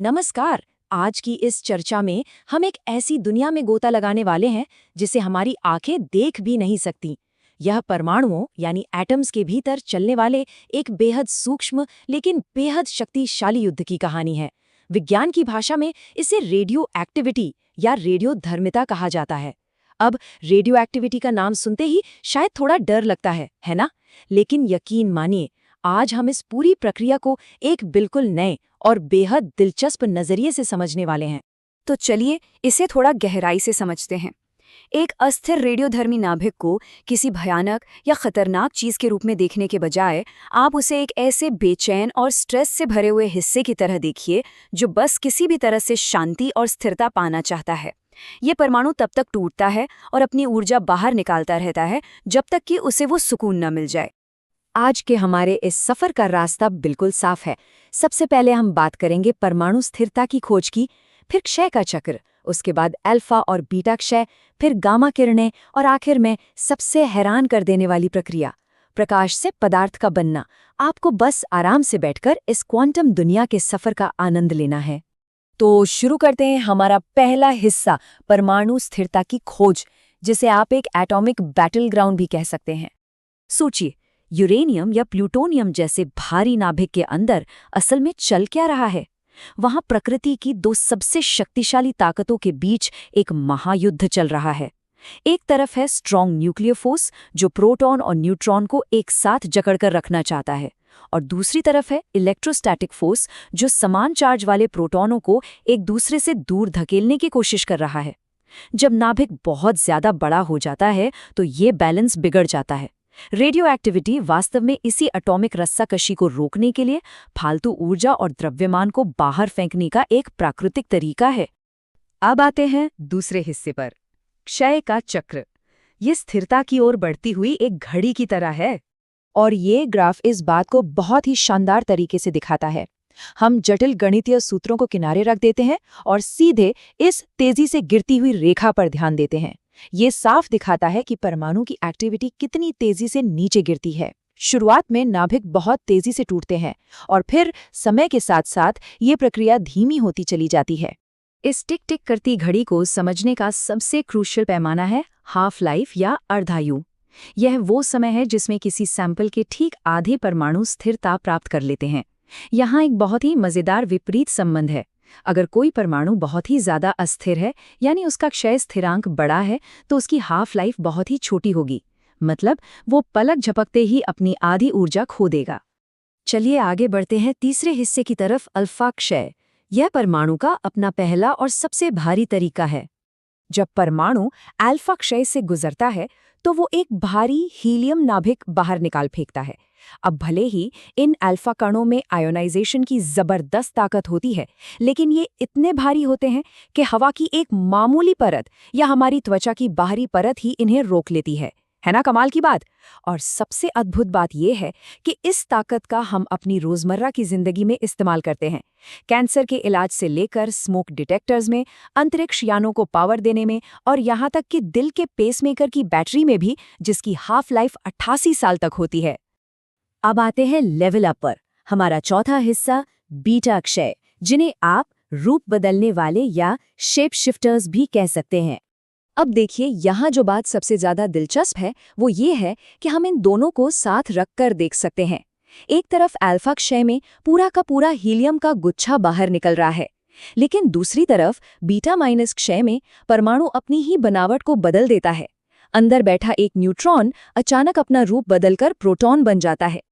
नमस्कार। आज की इस चर्चा में हम एक ऐसी दुनिया में गोता लगाने वाले हैं जिसे हमारी आंखें देख भी नहीं सकती। यह परमाणुओं यानी एटम्स के भीतर चलने वाले एक बेहद सूक्ष्म लेकिन बेहद शक्तिशाली युद्ध की कहानी है। विज्ञान की भाषा में इसे रेडियो एक्टिविटी या रेडियो धर्मिता कहा जाता है। अब रेडियो एक्टिविटी का नाम सुनते ही शायद थोड़ा डर लगता है ना? लेकिन यकीन मानिए, आज हम इस पूरी प्रक्रिया को एक बिल्कुल नए और बेहद दिलचस्प नजरिए से समझने वाले हैं। तो चलिए इसे थोड़ा गहराई से समझते हैं। एक अस्थिर रेडियोधर्मी नाभिक को किसी भयानक या खतरनाक चीज के रूप में देखने के बजाय आप उसे एक ऐसे बेचैन और स्ट्रेस से भरे हुए हिस्से की तरह देखिए जो बस किसी भी तरह से शांति और स्थिरता पाना चाहता है। ये परमाणु तब तक टूटता है और अपनी ऊर्जा बाहर निकालता रहता है जब तक कि उसे वो सुकून न मिल जाए। आज के हमारे इस सफर का रास्ता बिल्कुल साफ है। सबसे पहले हम बात करेंगे परमाणु स्थिरता की खोज की, फिर क्षय का चक्र, उसके बाद अल्फा और बीटा क्षय, फिर गामा किरणें और आखिर में सबसे हैरान कर देने वाली प्रक्रिया, प्रकाश से पदार्थ का बनना। आपको बस आराम से बैठकर इस क्वांटम दुनिया के सफर का आनंद लेना है। तो शुरू करते हैं हमारा पहला हिस्सा, परमाणु स्थिरता की खोज, जिसे आप एक एटॉमिक बैटल ग्राउंड भी कह सकते हैं। सोचिए, यूरेनियम या प्लूटोनियम जैसे भारी नाभिक के अंदर असल में चल क्या रहा है? वहां प्रकृति की दो सबसे शक्तिशाली ताकतों के बीच एक महायुद्ध चल रहा है। एक तरफ है स्ट्रॉन्ग न्यूक्लियर फोर्स जो प्रोटॉन और न्यूट्रॉन को एक साथ जकड़कर रखना चाहता है, और दूसरी तरफ है इलेक्ट्रोस्टैटिक फोर्स जो समान चार्ज वाले प्रोटॉनों को एक दूसरे से दूर धकेलने की कोशिश कर रहा है। जब नाभिक बहुत ज्यादा बड़ा हो जाता है तो ये बैलेंस बिगड़ जाता है। रेडियो एक्टिविटी वास्तव में इसी एटॉमिक रस्साकशी को रोकने के लिए फालतू ऊर्जा और द्रव्यमान को बाहर फेंकने का एक प्राकृतिक तरीका है। अब आते हैं दूसरे हिस्से पर, क्षय का चक्र। ये स्थिरता की ओर बढ़ती हुई एक घड़ी की तरह है, और ये ग्राफ इस बात को बहुत ही शानदार तरीके से दिखाता है। हम जटिल गणितीय सूत्रों को किनारे रख देते हैं और सीधे इस तेजी से गिरती हुई रेखा पर ध्यान देते हैं। ये साफ दिखाता है कि परमाणु की एक्टिविटी कितनी तेजी से नीचे गिरती है। शुरुआत में नाभिक बहुत तेजी से टूटते हैं और फिर समय के साथ साथ ये प्रक्रिया धीमी होती चली जाती है। इस टिक टिक करती घड़ी को समझने का सबसे क्रूशियल पैमाना है हाफ लाइफ या अर्धायु। यह वो समय है जिसमें किसी सैंपल के ठीक आधे परमाणु स्थिरता प्राप्त कर लेते हैं। यहाँ एक बहुत ही मजेदार विपरीत संबंध है। अगर कोई परमाणु बहुत ही ज्यादा अस्थिर है, यानी उसका क्षय स्थिरांक बड़ा है, तो उसकी हाफ लाइफ बहुत ही छोटी होगी। मतलब वो पलक झपकते ही अपनी आधी ऊर्जा खो देगा। चलिए आगे बढ़ते हैं तीसरे हिस्से की तरफ, अल्फा क्षय। यह परमाणु का अपना पहला और सबसे भारी तरीका है। जब परमाणु अल्फा क्षय से गुजरता है तो वो एक भारी हीलियम नाभिक बाहर निकाल फेंकता है। अब भले ही इन अल्फा कणों में आयोनाइजेशन की जबरदस्त ताकत होती है, लेकिन ये इतने भारी होते हैं कि हवा की एक मामूली परत या हमारी त्वचा की बाहरी परत ही इन्हें रोक लेती है ना? कमाल की बात। और सबसे अद्भुत बात यह है कि इस ताकत का हम अपनी रोजमर्रा की जिंदगी में इस्तेमाल करते हैं। कैंसर के इलाज से लेकर स्मोक डिटेक्टर्स में, अंतरिक्ष यानों को पावर देने में, और यहाँ तक कि दिल के पेसमेकर की बैटरी में भी, जिसकी हाफ लाइफ 88 साल तक होती है। अब आते हैं लेवल अप पर, हमारा चौथा हिस्सा, बीटा क्षय, जिन्हें आप रूप बदलने वाले या शेप शिफ्टर्स भी कह सकते हैं। अब देखिए, यहाँ जो बात सबसे ज्यादा दिलचस्प है वो ये है कि हम इन दोनों को साथ रखकर देख सकते हैं। एक तरफ अल्फा क्षय में पूरा का पूरा हीलियम का गुच्छा बाहर निकल रहा है, लेकिन दूसरी तरफ बीटा माइनस क्षय में परमाणु अपनी ही बनावट को बदल देता है। अंदर बैठा एक न्यूट्रॉन अचानक अपना रूप बदलकर प्रोटॉन बन जाता है।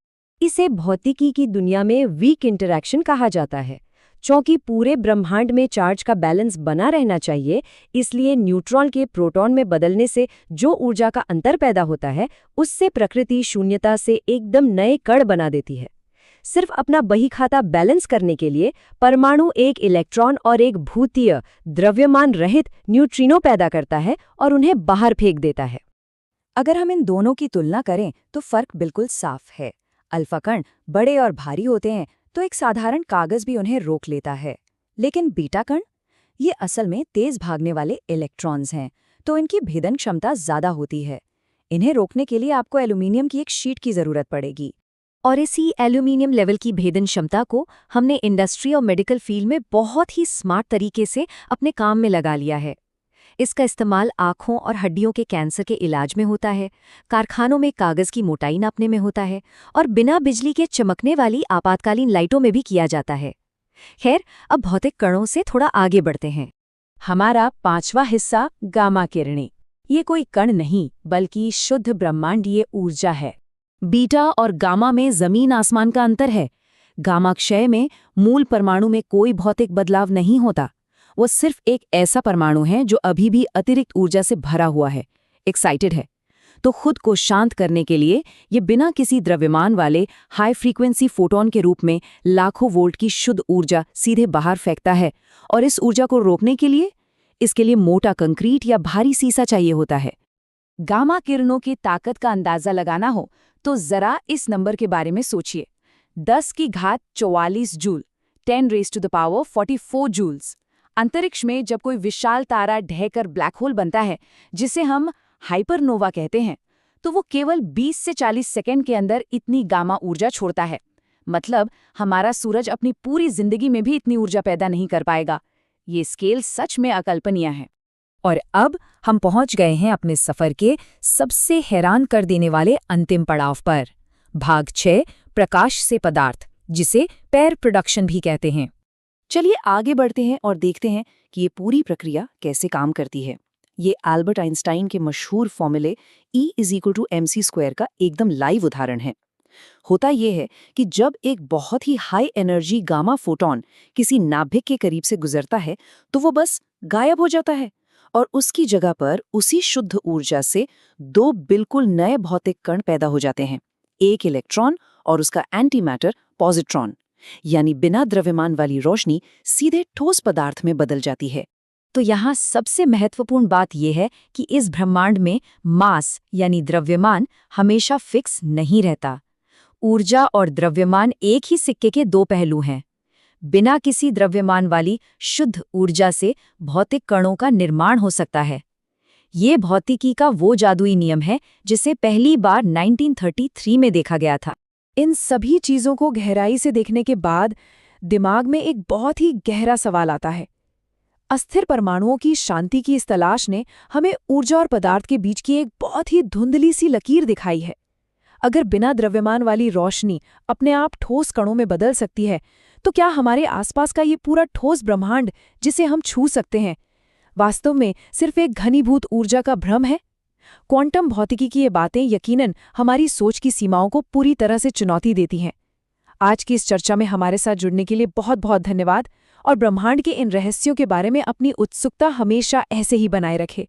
इसे भौतिकी की दुनिया में वीक इंटरैक्शन कहा जाता है। क्योंकि पूरे ब्रह्मांड में चार्ज का बैलेंस बना रहना चाहिए, इसलिए न्यूट्रॉन के प्रोटॉन में बदलने से जो ऊर्जा का अंतर पैदा होता है, उससे प्रकृति शून्यता से एकदम नए कण बना देती है। सिर्फ अपना बहीखाता बैलेंस करने के लिए परमाणु एक इलेक्ट्रॉन और एक भूतीय द्रव्यमान रहित न्यूट्रिनो पैदा करता है और उन्हें बाहर फेंक देता है। अगर हम इन दोनों की तुलना करें तो फर्क बिल्कुल साफ है। अल्फा कण बड़े और भारी होते हैं तो एक साधारण कागज भी उन्हें रोक लेता है, लेकिन बीटा कण, ये असल में तेज भागने वाले इलेक्ट्रॉन्स हैं, तो इनकी भेदन क्षमता ज्यादा होती है। इन्हें रोकने के लिए आपको एल्यूमिनियम की एक शीट की जरूरत पड़ेगी। और इसी एल्यूमिनियम लेवल की भेदन क्षमता को हमने इंडस्ट्री और मेडिकल फील्ड में बहुत ही स्मार्ट तरीके से अपने काम में लगा लिया है। इसका इस्तेमाल आँखों और हड्डियों के कैंसर के इलाज में होता है, कारखानों में कागज़ की मोटाई नापने में होता है और बिना बिजली के चमकने वाली आपातकालीन लाइटों में भी किया जाता है। खैर, अब भौतिक कणों से थोड़ा आगे बढ़ते हैं। हमारा 5वां हिस्सा गामा किरणें। ये कोई कण नहीं बल्कि शुद्ध ब्रह्मांडीय ऊर्जा है। बीटा और गामा में जमीन आसमान का अंतर है। गामा क्षय में मूल परमाणु में कोई भौतिक बदलाव नहीं होता। वो सिर्फ एक ऐसा परमाणु है जो अभी भी अतिरिक्त ऊर्जा से भरा हुआ है, एक्साइटेड है। तो खुद को शांत करने के लिए ये बिना किसी द्रव्यमान वाले हाई फ्रीक्वेंसी फोटोन के रूप में लाखों वोल्ट की शुद्ध ऊर्जा सीधे बाहर फेंकता है। और इस ऊर्जा को रोकने के लिए इसके लिए मोटा कंक्रीट या भारी सीसा चाहिए होता है। गामा किरणों की ताकत का अंदाजा लगाना हो तो जरा इस नंबर के बारे में सोचिए। 10 की घात 44 जूल, 10⁻⁴ जूल्स। अंतरिक्ष में जब कोई विशाल तारा ढहकर ब्लैक होल बनता है, जिसे हम हाइपरनोवा कहते हैं, तो वो केवल 20 से 40 सेकंड के अंदर इतनी गामा ऊर्जा छोड़ता है। मतलब हमारा सूरज अपनी पूरी जिंदगी में भी इतनी ऊर्जा पैदा नहीं कर पाएगा। ये स्केल सच में अकल्पनीय है। और अब हम पहुंच गए हैं अपने सफर के सबसे हैरान कर देने वाले अंतिम पड़ाव पर, भाग 6, प्रकाश से पदार्थ, जिसे पैर प्रोडक्शन भी कहते हैं। चलिए आगे बढ़ते हैं और देखते हैं कि ये पूरी प्रक्रिया कैसे काम करती है। ये एल्बर्ट आइंस्टाइन के मशहूर फॉर्मूले E=mc² का एकदम लाइव उदाहरण है। होता ये है कि जब एक बहुत ही हाई एनर्जी गामा फोटॉन किसी नाभिक के करीब से गुजरता है तो वो बस गायब हो जाता है और उसकी जगह पर उसी शुद्ध ऊर्जा से 2 बिल्कुल नए भौतिक कण पैदा हो जाते हैं, एक इलेक्ट्रॉन और उसका एंटी मैटर पॉजिट्रॉन। यानी बिना द्रव्यमान वाली रोशनी सीधे ठोस पदार्थ में बदल जाती है। तो यहाँ सबसे महत्वपूर्ण बात यह है कि इस ब्रह्मांड में मास यानी द्रव्यमान हमेशा फिक्स नहीं रहता। ऊर्जा और द्रव्यमान एक ही सिक्के के 2 पहलू हैं। बिना किसी द्रव्यमान वाली शुद्ध ऊर्जा से भौतिक कणों का निर्माण हो सकता है। ये भौतिकी का वो जादुई नियम है जिसे पहली बार 1933 में देखा गया था। इन सभी चीजों को गहराई से देखने के बाद दिमाग में एक बहुत ही गहरा सवाल आता है। अस्थिर परमाणुओं की शांति की इस तलाश ने हमें ऊर्जा और पदार्थ के बीच की एक बहुत ही धुंधली सी लकीर दिखाई है। अगर बिना द्रव्यमान वाली रोशनी अपने आप ठोस कणों में बदल सकती है, तो क्या हमारे आसपास का ये पूरा ठोस ब्रह्मांड जिसे हम छू सकते हैं, वास्तव में सिर्फ एक घनीभूत ऊर्जा का भ्रम है? क्वांटम भौतिकी की ये बातें यकीनन हमारी सोच की सीमाओं को पूरी तरह से चुनौती देती हैं। आज की इस चर्चा में हमारे साथ जुड़ने के लिए बहुत बहुत धन्यवाद और ब्रह्मांड के इन रहस्यों के बारे में अपनी उत्सुकता हमेशा ऐसे ही बनाए रखें।